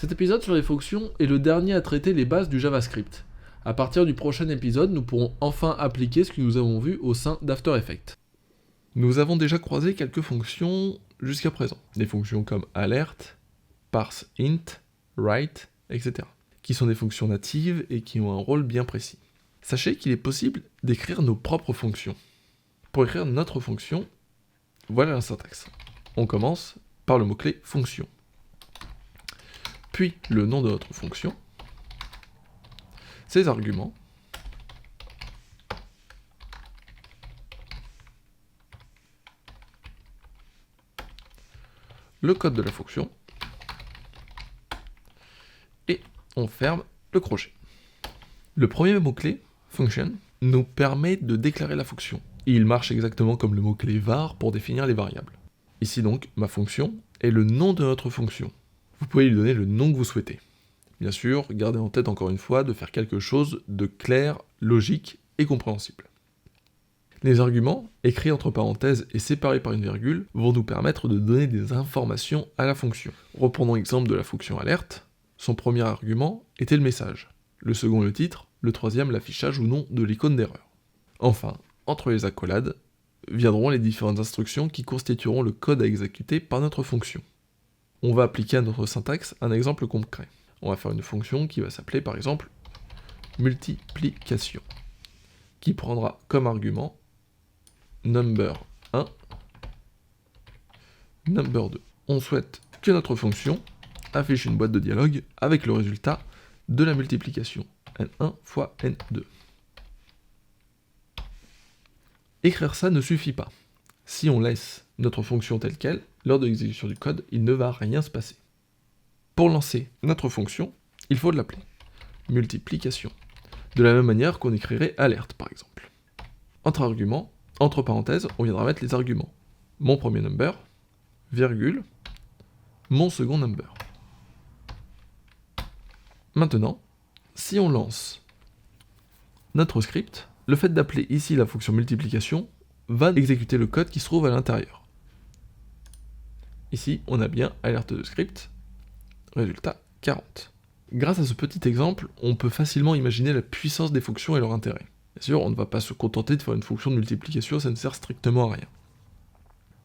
Cet épisode sur les fonctions est le dernier à traiter les bases du JavaScript. À partir du prochain épisode, nous pourrons enfin appliquer ce que nous avons vu au sein d'After Effects. Nous avons déjà croisé quelques fonctions jusqu'à présent. Des fonctions comme alert, parseInt, write, etc. qui sont des fonctions natives et qui ont un rôle bien précis. Sachez qu'il est possible d'écrire nos propres fonctions. Pour écrire notre fonction, voilà la syntaxe. On commence par le mot-clé fonction. Puis le nom de notre fonction, ses arguments, le code de la fonction, et on ferme le crochet. Le premier mot-clé, function, nous permet de déclarer la fonction. Et il marche exactement comme le mot-clé var pour définir les variables. Ici donc, ma fonction est le nom de notre fonction. Vous pouvez lui donner le nom que vous souhaitez. Bien sûr, gardez en tête encore une fois de faire quelque chose de clair, logique et compréhensible. Les arguments, écrits entre parenthèses et séparés par une virgule, vont nous permettre de donner des informations à la fonction. Reprenons l'exemple de la fonction alert. Son premier argument était le message, le second le titre, le troisième l'affichage ou non de l'icône d'erreur. Enfin, entre les accolades, viendront les différentes instructions qui constitueront le code à exécuter par notre fonction. On va appliquer à notre syntaxe un exemple concret. On va faire une fonction qui va s'appeler par exemple multiplication, qui prendra comme argument number 1, number 2. On souhaite que notre fonction affiche une boîte de dialogue avec le résultat de la multiplication, n1 fois n2. Écrire ça ne suffit pas. Si on laisse notre fonction telle qu'elle, lors de l'exécution du code, il ne va rien se passer. Pour lancer notre fonction, il faut l'appeler multiplication, de la même manière qu'on écrirait alerte par exemple. Entre arguments, entre parenthèses, on viendra mettre les arguments. Mon premier number, virgule, mon second number. Maintenant, si on lance notre script, le fait d'appeler ici la fonction multiplication va exécuter le code qui se trouve à l'intérieur. Ici, on a bien alerte de script, résultat 40. Grâce à ce petit exemple, on peut facilement imaginer la puissance des fonctions et leur intérêt. Bien sûr, on ne va pas se contenter de faire une fonction de multiplication, ça ne sert strictement à rien.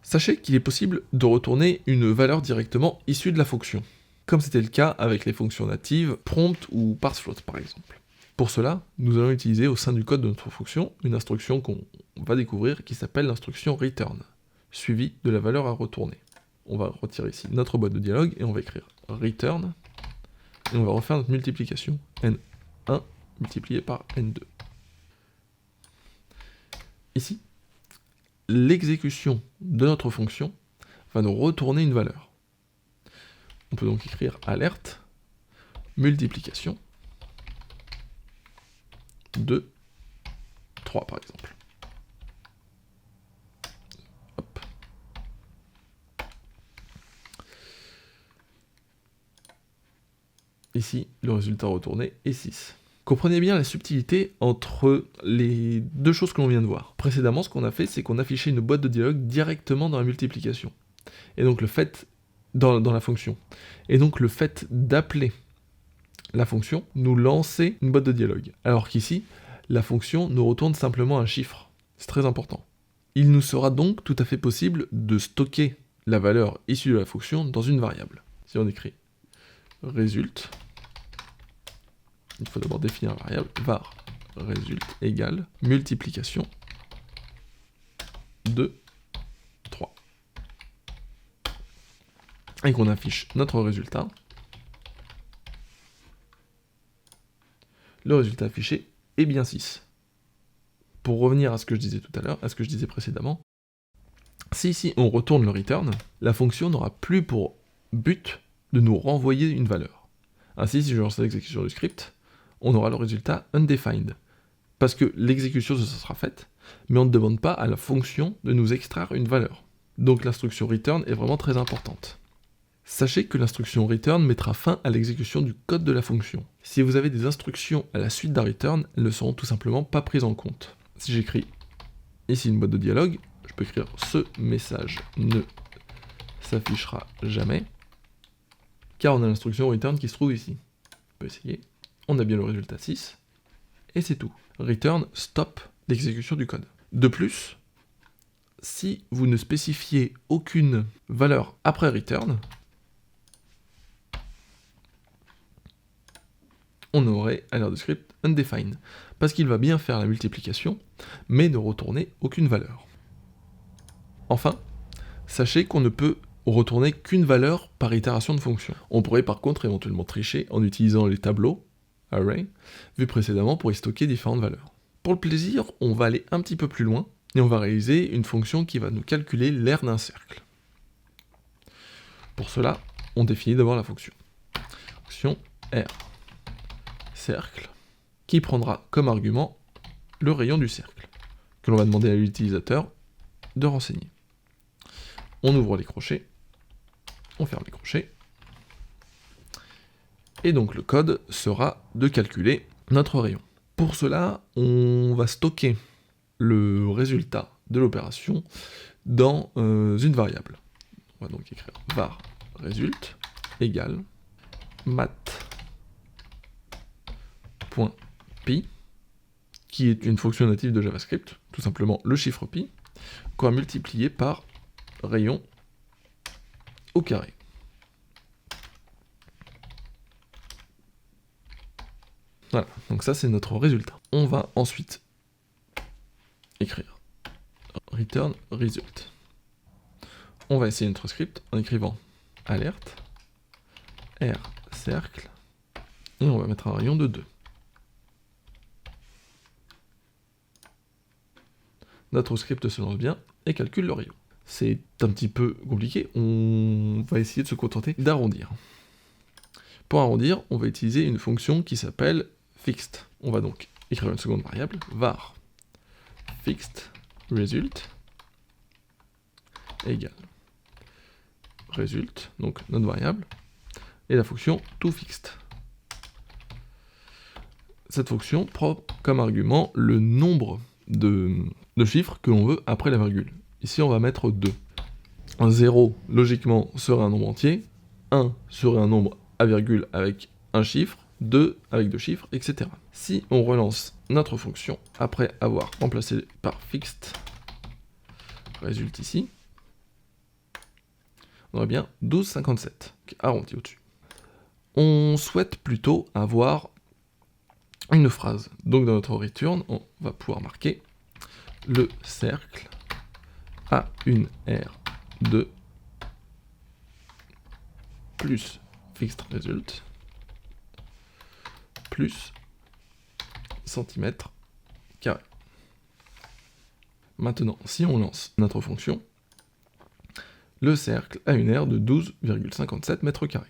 Sachez qu'il est possible de retourner une valeur directement issue de la fonction, comme c'était le cas avec les fonctions natives prompt ou parsefloat par exemple. Pour cela, nous allons utiliser au sein du code de notre fonction une instruction qu'on va découvrir qui s'appelle l'instruction return, suivie de la valeur à retourner. On va retirer ici notre boîte de dialogue et on va écrire return, et on va refaire notre multiplication, n1 multiplié par n2. Ici, l'exécution de notre fonction va nous retourner une valeur. On peut donc écrire alerte, multiplication, 2, 3 par exemple. Hop. Ici, le résultat retourné est 6. Comprenez bien la subtilité entre les deux choses que l'on vient de voir. Précédemment, ce qu'on a fait, c'est qu'on affichait une boîte de dialogue directement dans la multiplication. Et donc le fait, dans la fonction. Et donc le fait d'appeler la fonction nous lançait une boîte de dialogue. Alors qu'ici, la fonction nous retourne simplement un chiffre. C'est très important. Il nous sera donc tout à fait possible de stocker la valeur issue de la fonction dans une variable. Si on écrit result, il faut d'abord définir la variable var result égale multiplication 2, 3. Et qu'on affiche notre résultat. Le résultat affiché est bien 6. Pour revenir à ce que je disais tout à l'heure, à ce que je disais précédemment, si ici on retourne le return, la fonction n'aura plus pour but de nous renvoyer une valeur. Ainsi, si je lance l'exécution du script, on aura le résultat undefined, parce que l'exécution se sera faite, mais on ne demande pas à la fonction de nous extraire une valeur. Donc l'instruction return est vraiment très importante. Sachez que l'instruction return mettra fin à l'exécution du code de la fonction. Si vous avez des instructions à la suite d'un return, elles ne seront tout simplement pas prises en compte. Si j'écris ici une boîte de dialogue, je peux écrire ce message ne s'affichera jamais, car on a l'instruction return qui se trouve ici. On peut essayer. On a bien le résultat 6, et c'est tout. Return stop l'exécution du code. De plus, si vous ne spécifiez aucune valeur après return, on aurait à l'heure de script undefined, parce qu'il va bien faire la multiplication, mais ne retourner aucune valeur. Enfin, sachez qu'on ne peut retourner qu'une valeur par itération de fonction. On pourrait par contre éventuellement tricher en utilisant les tableaux, array, vus précédemment pour y stocker différentes valeurs. Pour le plaisir, on va aller un petit peu plus loin, et on va réaliser une fonction qui va nous calculer l'aire d'un cercle. Pour cela, on définit d'abord la fonction. Fonction R cercle, qui prendra comme argument le rayon du cercle, que l'on va demander à l'utilisateur de renseigner. On ouvre les crochets, on ferme les crochets, et donc le code sera de calculer notre rayon. Pour cela, on va stocker le résultat de l'opération dans une variable. On va donc écrire var result égale math.pi, qui est une fonction native de JavaScript, tout simplement le chiffre pi, qu'on va multiplier par rayon au carré. Voilà, donc ça c'est notre résultat. On va ensuite écrire return result. On va essayer notre script en écrivant alerte R cercle et on va mettre un rayon de 2. Notre script se lance bien et calcule le rayon. C'est un petit peu compliqué, on va essayer de se contenter d'arrondir. Pour arrondir, on va utiliser une fonction qui s'appelle fixed. On va donc écrire une seconde variable, var fixed result égale result, donc notre variable, et la fonction toFixed. Cette fonction prend comme argument le nombre de chiffres que l'on veut après la virgule. Ici, on va mettre 2. 0, logiquement, serait un nombre entier. 1 serait un nombre à virgule avec un chiffre. 2 avec 2 chiffres, etc. Si on relance notre fonction après avoir remplacé par fixed result ici, on aurait bien 12,57, arrondi au-dessus. On souhaite plutôt avoir une phrase. Donc dans notre return, on va pouvoir marquer le cercle a une aire de plus fixed result plus centimètres carrés. Maintenant, si on lance notre fonction, le cercle a une aire de 12,57 mètres carrés.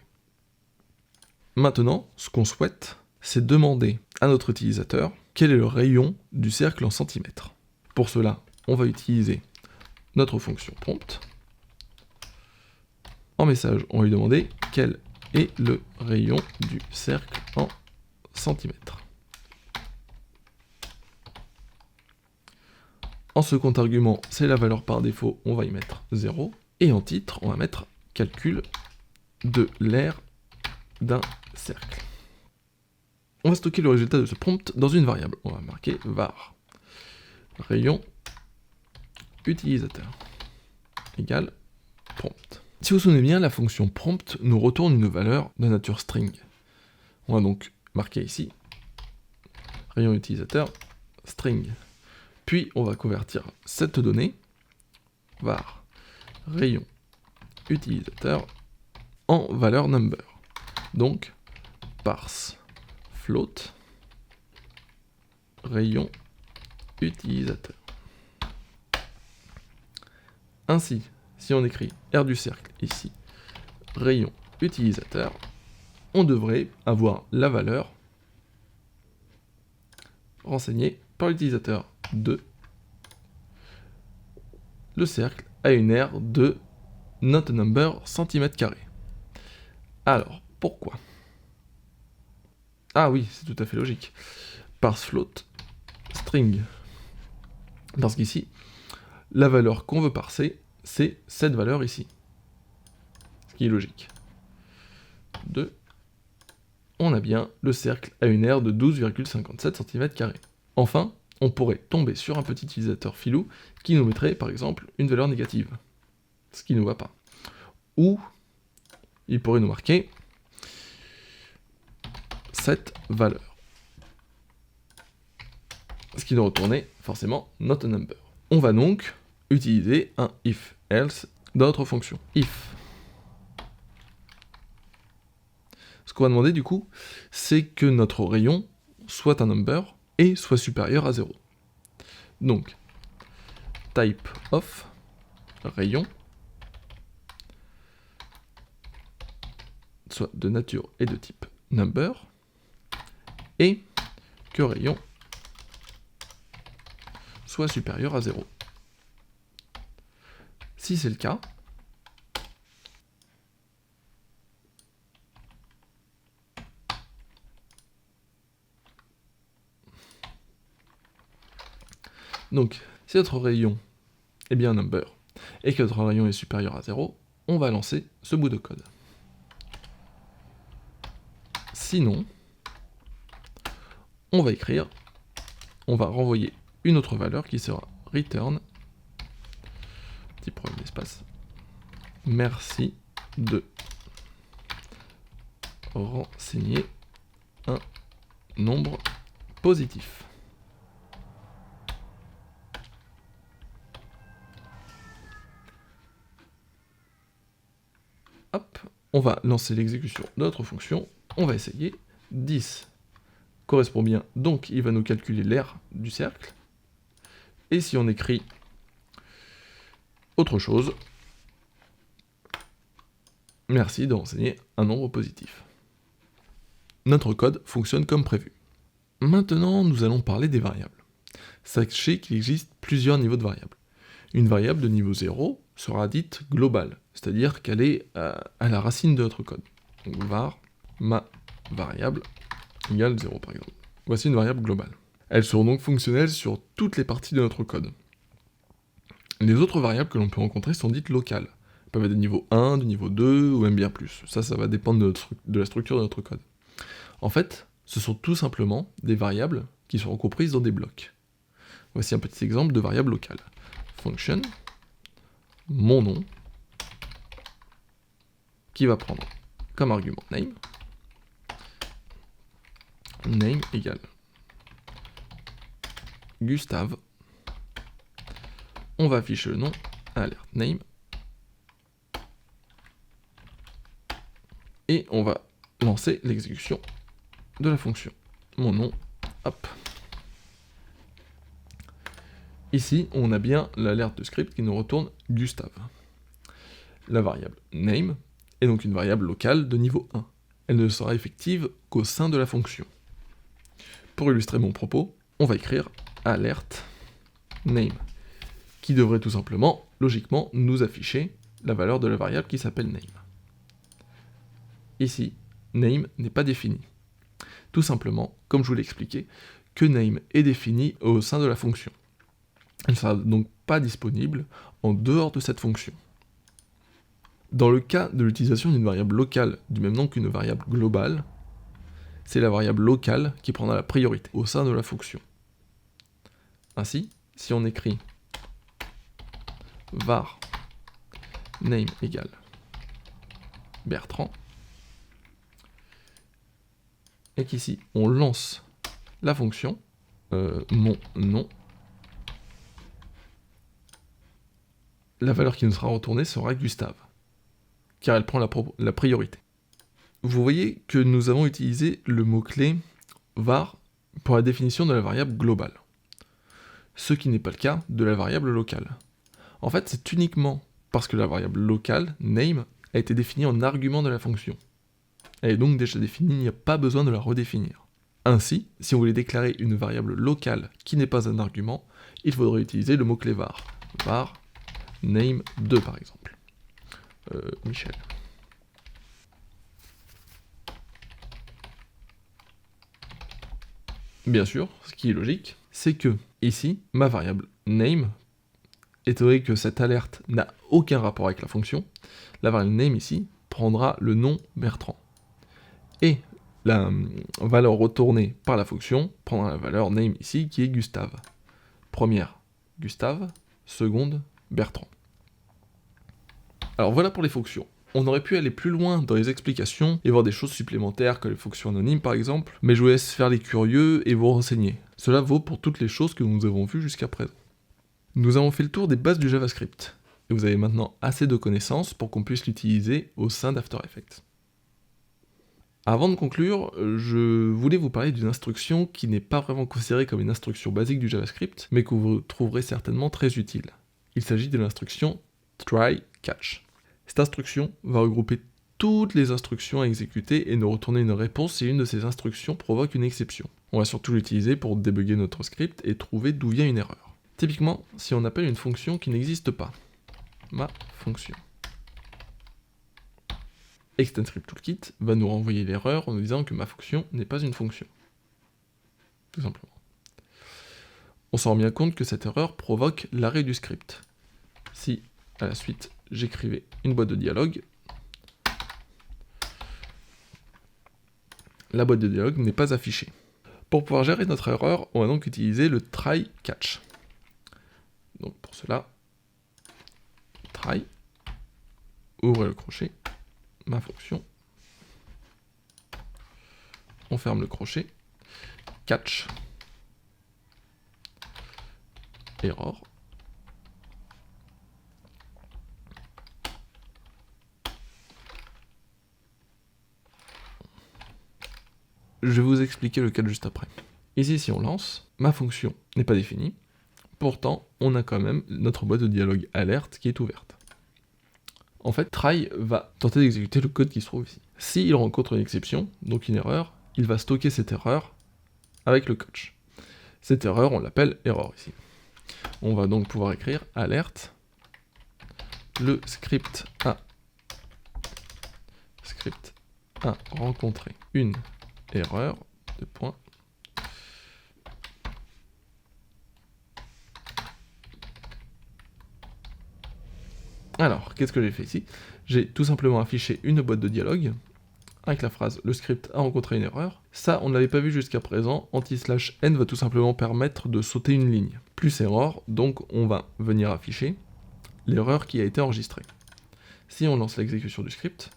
Maintenant, ce qu'on souhaite, c'est demander à notre utilisateur quel est le rayon du cercle en centimètres. Pour cela, on va utiliser notre fonction prompt. En message, on va lui demander quel est le rayon du cercle en centimètres. En second argument, c'est la valeur par défaut, on va y mettre 0. Et en titre, on va mettre calcul de l'aire d'un cercle. On va stocker le résultat de ce prompt dans une variable. On va marquer var rayon utilisateur égale prompt. Si vous vous souvenez bien, la fonction prompt nous retourne une valeur de nature string. On va donc marquer ici rayon utilisateur string. Puis on va convertir cette donnée var rayon utilisateur en valeur number. Donc parse float rayon utilisateur. Ainsi, si on écrit R du cercle ici, rayon utilisateur, on devrait avoir la valeur renseignée par l'utilisateur de le cercle a une aire de not number centimètres carrés. Alors, pourquoi? Ah oui, c'est tout à fait logique. Parse float string. Parce qu'ici, la valeur qu'on veut parser, c'est cette valeur ici. Ce qui est logique. on a bien le cercle à une aire de 12,57 cm². Enfin, on pourrait tomber sur un petit utilisateur filou qui nous mettrait par exemple une valeur négative, ce qui ne nous va pas. Ou il pourrait nous marquer cette valeur, ce qui nous retournait forcément not a number. On va donc utiliser un if-else dans notre fonction. If. Ce qu'on va demander du coup, c'est que notre rayon soit un number et soit supérieur à 0. Donc, type of rayon soit de nature et de type number, et que rayon soit supérieur à 0. Si c'est le cas, donc si notre rayon est bien un number et que notre rayon est supérieur à 0, on va lancer ce bout de code. Sinon, on va renvoyer une autre valeur qui sera return, petit problème d'espace, merci de renseigner un nombre positif. Hop, on va lancer l'exécution de notre fonction, on va essayer. 10 correspond bien, donc il va nous calculer l'aire du cercle. Et si on écrit autre chose, merci de renseigner un nombre positif. Notre code fonctionne comme prévu. Maintenant, nous allons parler des variables. Sachez qu'il existe plusieurs niveaux de variables. Une variable de niveau 0 sera dite globale, c'est-à-dire qu'elle est à la racine de notre code. Donc var ma variable égale 0 par exemple. Voici une variable globale. Elles seront donc fonctionnelles sur toutes les parties de notre code. Les autres variables que l'on peut rencontrer sont dites locales. Elles peuvent être de niveau 1, de niveau 2, ou même bien plus. Ça va dépendre de la structure de notre code. En fait, ce sont tout simplement des variables qui seront comprises dans des blocs. Voici un petit exemple de variable locale. Function, mon nom, qui va prendre comme argument name, name égale Gustave, on va afficher le nom, alert name, et on va lancer l'exécution de la fonction. Mon nom, hop. Ici, on a bien l'alerte de script qui nous retourne Gustave. La variable name est donc une variable locale de niveau 1. Elle ne sera effective qu'au sein de la fonction. Pour illustrer mon propos, on va écrire alert name, qui devrait tout simplement, logiquement, nous afficher la valeur de la variable qui s'appelle name. Ici, name n'est pas défini. Tout simplement, comme je vous l'ai expliqué, que name est défini au sein de la fonction. Elle ne sera donc pas disponible en dehors de cette fonction. Dans le cas de l'utilisation d'une variable locale du même nom qu'une variable globale, c'est la variable locale qui prendra la priorité au sein de la fonction. Ainsi, si on écrit var name égale Bertrand, et qu'ici on lance la fonction mon nom, la valeur qui nous sera retournée sera Gustave, car elle prend la priorité. Vous voyez que nous avons utilisé le mot-clé var pour la définition de la variable globale, ce qui n'est pas le cas de la variable locale. En fait, c'est uniquement parce que la variable locale, name, a été définie en argument de la fonction. Elle est donc déjà définie, il n'y a pas besoin de la redéfinir. Ainsi, si on voulait déclarer une variable locale qui n'est pas un argument, il faudrait utiliser le mot-clé var. Var name2 par exemple. Michel. Bien sûr, ce qui est logique, c'est que ici, ma variable name, étant donné que cette alerte n'a aucun rapport avec la fonction, la variable name ici prendra le nom Bertrand. Et la valeur retournée par la fonction prendra la valeur name ici, qui est Gustave. Première, Gustave. Seconde, Bertrand. Alors voilà pour les fonctions. On aurait pu aller plus loin dans les explications et voir des choses supplémentaires comme les fonctions anonymes par exemple, mais je vous laisse faire les curieux et vous renseigner. Cela vaut pour toutes les choses que nous avons vues jusqu'à présent. Nous avons fait le tour des bases du JavaScript, et vous avez maintenant assez de connaissances pour qu'on puisse l'utiliser au sein d'After Effects. Avant de conclure, je voulais vous parler d'une instruction qui n'est pas vraiment considérée comme une instruction basique du JavaScript, mais que vous trouverez certainement très utile. Il s'agit de l'instruction try-catch. Cette instruction va regrouper toutes les instructions à exécuter et nous retourner une réponse si une de ces instructions provoque une exception. On va surtout l'utiliser pour débugger notre script et trouver d'où vient une erreur. Typiquement, si on appelle une fonction qui n'existe pas, ma fonction. ExtendScript Toolkit va nous renvoyer l'erreur en nous disant que ma fonction n'est pas une fonction. Tout simplement. On s'en rend bien compte que cette erreur provoque l'arrêt du script. Si, à la suite, j'écrivais une boîte de dialogue, la boîte de dialogue n'est pas affichée. Pour pouvoir gérer notre erreur, on va donc utiliser le try-catch. Donc pour cela, try, ouvrez le crochet, ma fonction, on ferme le crochet, catch, error, je vais vous expliquer le catch juste après. Ici, si on lance, ma fonction n'est pas définie, pourtant on a quand même notre boîte de dialogue alerte qui est ouverte. En fait, try va tenter d'exécuter le code qui se trouve ici. S'il rencontre une exception, donc une erreur, il va stocker cette erreur avec le catch. Cette erreur, on l'appelle error ici. On va donc pouvoir écrire alerte, le script a rencontré une erreur de point. Alors, qu'est-ce que j'ai fait ici? J'ai tout simplement affiché une boîte de dialogue avec la phrase « Le script a rencontré une erreur ». Ça, on ne l'avait pas vu jusqu'à présent. Anti/n va tout simplement permettre de sauter une ligne. Plus error, donc on va venir afficher l'erreur qui a été enregistrée. Si on lance l'exécution du script,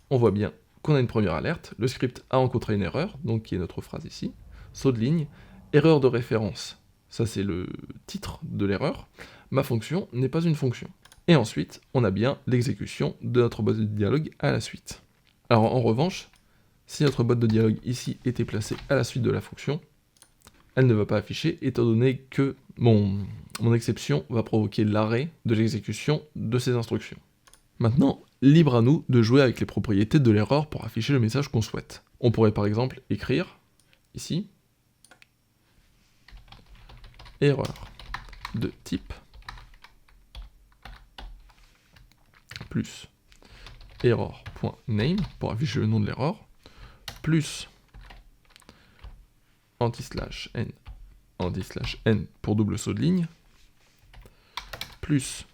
on voit bien qu'on a une première alerte. Le script a rencontré une erreur, donc qui est notre phrase ici. Saut de ligne, erreur de référence. Ça, c'est le titre de l'erreur. Ma fonction n'est pas une fonction. Et ensuite, on a bien l'exécution de notre boîte de dialogue à la suite. Alors en revanche, si notre boîte de dialogue ici était placée à la suite de la fonction, elle ne va pas afficher étant donné que mon exception va provoquer l'arrêt de l'exécution de ces instructions. Maintenant, libre à nous de jouer avec les propriétés de l'erreur pour afficher le message qu'on souhaite. On pourrait par exemple écrire, ici, erreur de type plus error.name pour afficher le nom de l'erreur, plus anti/n pour double saut de ligne, plus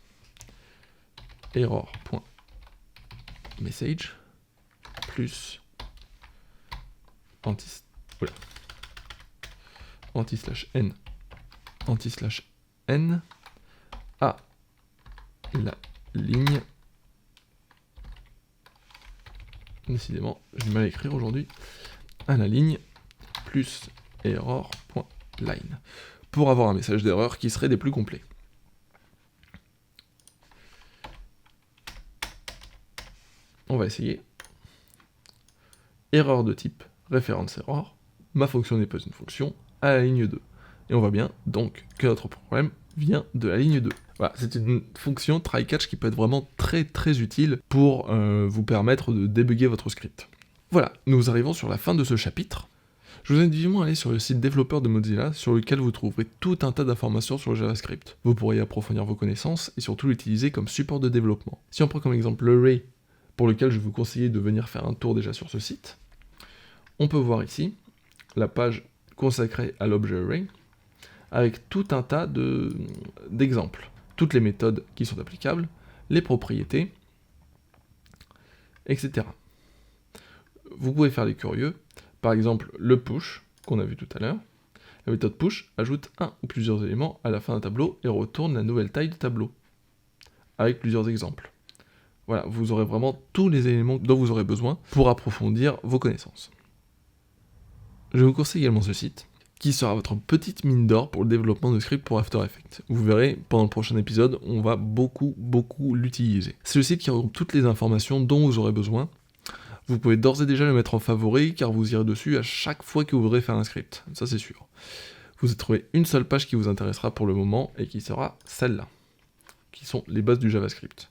error.message, plus anti/n à la ligne. Décidément, j'ai du mal à écrire aujourd'hui. À la ligne, plus error.line. Pour avoir un message d'erreur qui serait des plus complets. On va essayer. Erreur de type référence error. Ma fonction n'est pas une fonction. À la ligne 2. Et on voit bien, donc, que notre problème vient de la ligne 2. Voilà, c'est une fonction try-catch qui peut être vraiment très très utile pour vous permettre de débugger votre script. Voilà, nous arrivons sur la fin de ce chapitre. Je vous invite vivement à aller sur le site développeur de Mozilla, sur lequel vous trouverez tout un tas d'informations sur le JavaScript. Vous pourrez approfondir vos connaissances et surtout l'utiliser comme support de développement. Si on prend comme exemple l'Array, pour lequel je vous conseille de venir faire un tour déjà sur ce site, on peut voir ici la page consacrée à l'objet Array, avec tout un tas d'exemples. Toutes les méthodes qui sont applicables, les propriétés, etc. Vous pouvez faire les curieux, Par exemple, le push, qu'on a vu tout à l'heure. La méthode push ajoute un ou plusieurs éléments à la fin d'un tableau et retourne la nouvelle taille de tableau, avec plusieurs exemples. Voilà, vous aurez vraiment tous les éléments dont vous aurez besoin pour approfondir vos connaissances. Je vous conseille également ce site, qui sera votre petite mine d'or pour le développement de scripts pour After Effects. Vous verrez, pendant le prochain épisode, on va beaucoup l'utiliser. C'est le site qui regroupe toutes les informations dont vous aurez besoin. Vous pouvez d'ores et déjà le mettre en favori, car vous irez dessus à chaque fois que vous voudrez faire un script, ça c'est sûr. Vous trouverez une seule page qui vous intéressera pour le moment, et qui sera celle-là, qui sont les bases du JavaScript,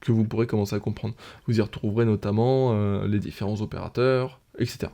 que vous pourrez commencer à comprendre. Vous y retrouverez notamment les différents opérateurs, etc.